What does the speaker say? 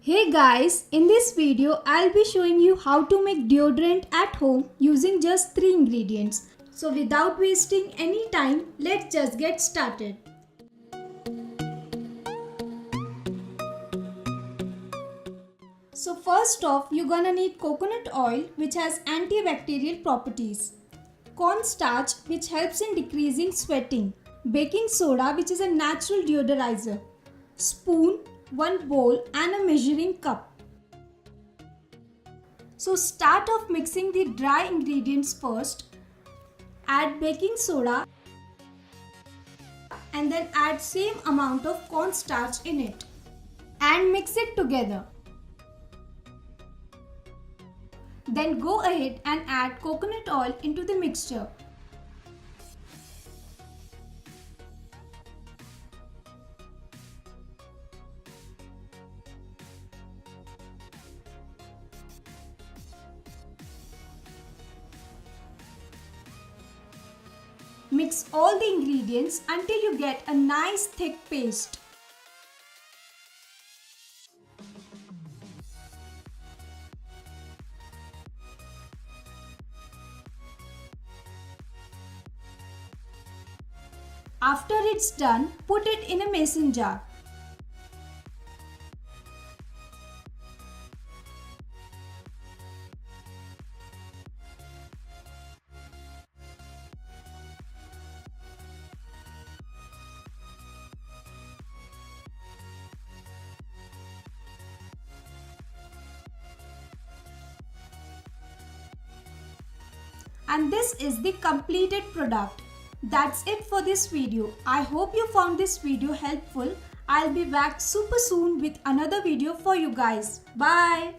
Hey guys, in this video I'll be showing you how to make deodorant at home using just 3 ingredients. So without wasting any time, let's just get started. So first off, you're gonna need coconut oil which has antibacterial properties, cornstarch which helps in decreasing sweating, baking soda which is a natural deodorizer, spoon, 1 bowl and a measuring cup. So start off mixing the dry ingredients first. Add baking soda and then add same amount of cornstarch in it and mix it together. Then go ahead and add coconut oil into the mixture. Mix all the ingredients until you get a nice thick paste. After it's done, put it in a mason jar. And this is the completed product. That's it for this video. I hope you found this video helpful. I'll be back super soon with another video for you guys. Bye.